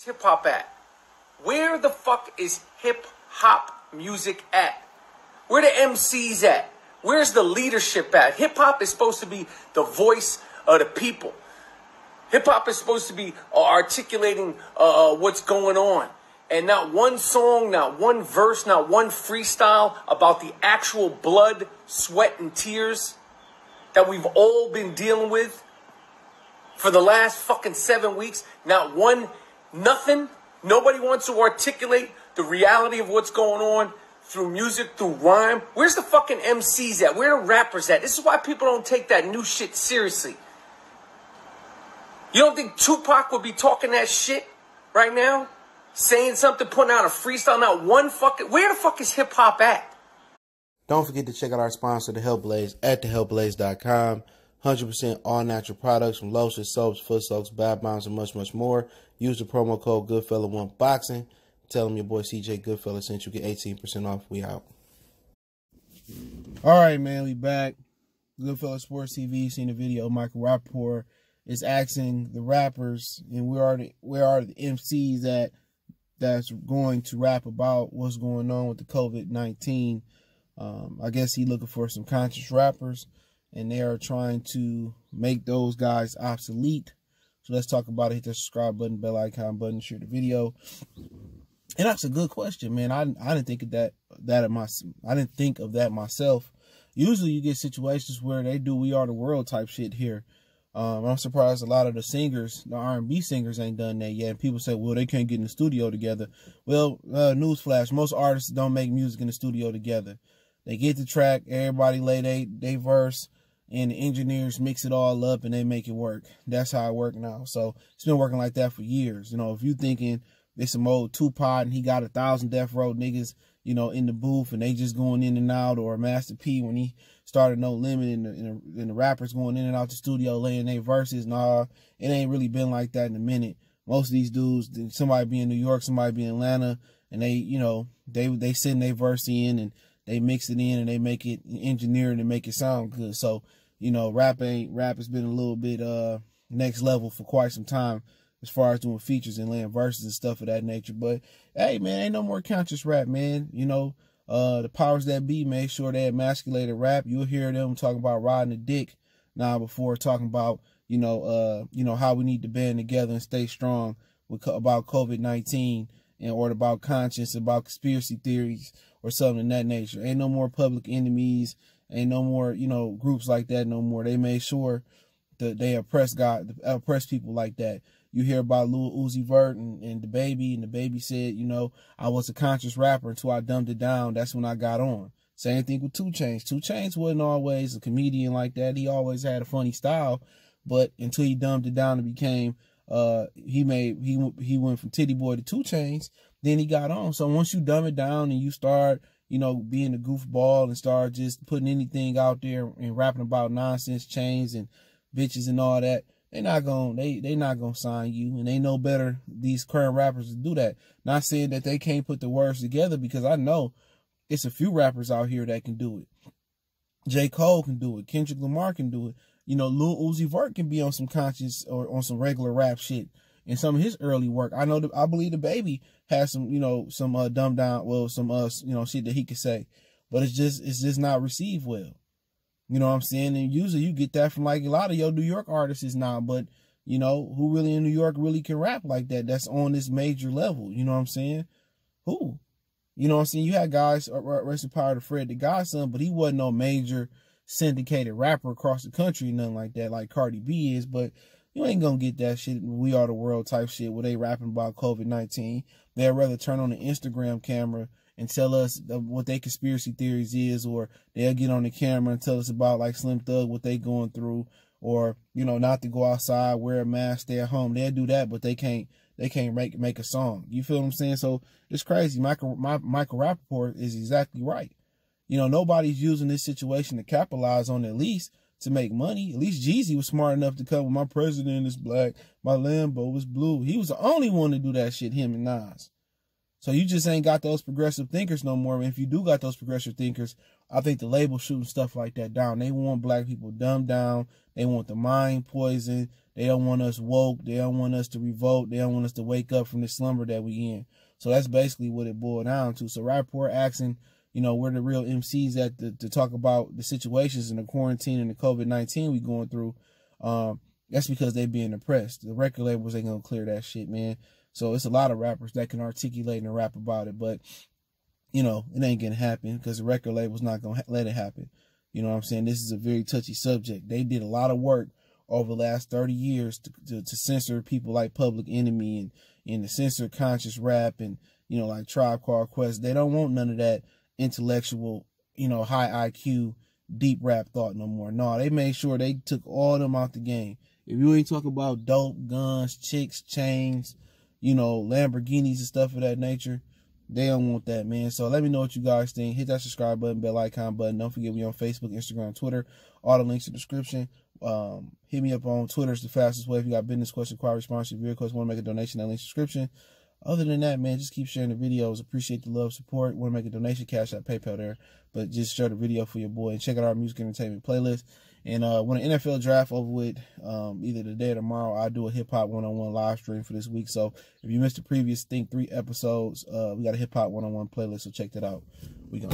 hip hop at? Where the fuck is hip hop music at? Where the MCs at? Where's the leadership at? Hip hop is supposed to be the voice of the people. Hip hop is supposed to be articulating what's going on. And not one song, not one verse, not one freestyle about the actual blood, sweat, and tears that we've all been dealing with for the last fucking 7 weeks. Not one, nothing. Nobody wants to articulate the reality of what's going on through music, through rhyme. Where's the fucking MCs at? Where are rappers at? This is why people don't take that new shit seriously. You don't think Tupac would be talking that shit right now? Saying something, putting out a freestyle, not one fucking... Where the fuck is hip-hop at? Don't forget to check out our sponsor, The Health Blaze, at thehealthblaze.com. 100% all natural products from lotions, soaps, foot soaks, bath bombs, and much, much more. Use the promo code Goodfella1Boxing. Tell them your boy CJ Goodfella sent you. Get 18% off. We out. All right, man. We back. Goodfella Sports TV. Seen the video. Michael Rapaport is asking the rappers, and where are the MCs that's going to rap about what's going on with the COVID-19. I guess he's looking for some conscious rappers, and they are trying to make those guys obsolete. So let's talk about it. Hit the subscribe button, bell icon button, share the video. And that's a good question, man. I didn't think of I didn't think of that myself. Usually you get situations where they do We Are the World type shit here. I'm surprised a lot of the singers, the R&B singers, ain't done that yet. And people say, well, they can't get in the studio together. Well, newsflash, most artists don't make music in the studio together. They get the track, everybody lay they verse, and the engineers mix it all up and they make it work. That's how it works now. So it's been working like that for years. You know, if you thinking it's some old Tupac and he got 1,000 Death Row niggas, you know, in the booth and they just going in and out, or Master P when he started No Limit and the rappers going in and out the studio laying their verses. Nah, it ain't really been like that in a minute. Most of these dudes, somebody be in New York, somebody be in Atlanta, and they, you know, they send their verse in and they mix it in and they make it engineer and make it sound good. So, you know, rap has been a little bit next level for quite some time as far as doing features and laying verses and stuff of that nature. But hey, man, ain't no more conscious rap, man. You know, the powers that be make sure they emasculated rap. You'll hear them talking about riding a dick now before talking about, you know, how we need to band together and stay strong about COVID-19 or about conscience, about conspiracy theories or something in that nature. Ain't no more Public Enemies. Ain't no more, you know, groups like that no more. They made sure that they oppress people like that. You hear about Lil Uzi Vert and DaBaby, and DaBaby said, you know, I was a conscious rapper until I dumbed it down. That's when I got on. Same thing with 2 Chainz. 2 Chainz wasn't always a comedian like that. He always had a funny style, but until he dumbed it down and became, he went from Titty Boy to 2 Chainz, then he got on. So once you dumb it down and you start, you know, being a goofball and start just putting anything out there and rapping about nonsense, chains and bitches and all that, they not gonna sign you, and they know better, these current rappers, to do that. Not saying that they can't put the words together, because I know it's a few rappers out here that can do it. J. Cole can do it. Kendrick Lamar can do it. You know, Lil Uzi Vert can be on some conscious or on some regular rap shit in some of his early work. I believe DaBaby has some, you know, some dumbed down, well, some you know, shit that he could say, but it's just not received well. You know what I'm saying? And usually you get that from like a lot of your New York artists now, but you know, who really in New York really can rap like that? That's on this major level. You know what I'm saying? Who? You know what I'm saying? You had guys, rest in power to Fred the Godson, but he wasn't no major syndicated rapper across the country, nothing like that, like Cardi B is. But you ain't gonna get that shit, We Are the World type shit, where they rapping about COVID-19. They'd rather turn on the Instagram camera and tell us what their conspiracy theories is, or they'll get on the camera and tell us about, like Slim Thug, what they going through, or, you know, not to go outside, wear a mask, stay at home. They'll do that, but they can't make a song. You feel what I'm saying? So it's crazy. Michael Rapaport is exactly right. You know, nobody's using this situation to capitalize on, at least to make money. At least Jeezy was smart enough to come with my president is black, my Lambo is blue. He was the only one to do that shit, him and Nas. So you just ain't got those progressive thinkers no more. And if you do got those progressive thinkers, I think the label shooting stuff like that down. They want black people dumbed down. They want the mind poison. They don't want us woke. They don't want us to revolt. They don't want us to wake up from the slumber that we in. So that's basically what it boiled down to. So Rapaport asking, you know, where the real MCs at to talk about the situations in the quarantine and the COVID-19 we going through. That's because they being oppressed. The record labels ain't gonna clear that shit, man. So it's a lot of rappers that can articulate and rap about it, but you know, it ain't gonna happen because the record label's not gonna let it happen. You know what I'm saying? This is a very touchy subject. They did a lot of work over the last 30 years to censor people like Public Enemy and to censor conscious rap and, you know, like Tribe Called Quest. They don't want none of that intellectual, you know, high IQ, deep rap thought no more. No, they made sure they took all them out the game. If you ain't talking about dope, guns, chicks, chains, you know, Lamborghinis and stuff of that nature, they don't want that, man. So let me know what you guys think. Hit that subscribe button, bell icon button. Don't forget we on Facebook, Instagram, Twitter. All the links in the description. Hit me up on Twitter. It's the fastest way. If you got business question, inquiry, response, review request, want to make a donation, that link's description. Other than that, man, just keep sharing the videos. Appreciate the love, support. Want to make a donation, Cash App, PayPal there. But just share the video for your boy and check out our music entertainment playlist. And when the NFL draft over with, either today or tomorrow, I'll do a hip-hop one-on-one live stream for this week. So if you missed the previous, 3 episodes, we got a hip-hop one-on-one playlist, so check that out. We go.